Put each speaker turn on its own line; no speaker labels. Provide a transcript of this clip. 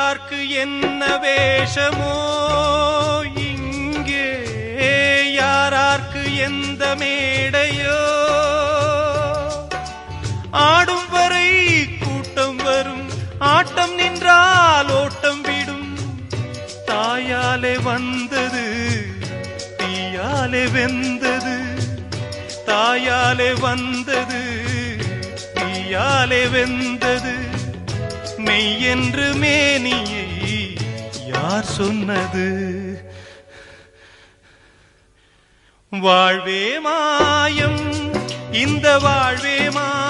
யாரார்க்கு என்ன வேஷமோ இங்கே, யாரார்க்கு எந்த மேடையோ, ஆடும் வரை கூட்டம் வரும், ஆட்டம் நின்றால் ஓட்டம் விடும். தாயாலே வந்தது தீயாலே வெந்தது, தாயாலே வந்தது தீயாலே வெந்தது. மெய் என்று மேனியை யார் சொன்னது? வாழ்வே மாயம், இந்த வாழ்வே மாயம்.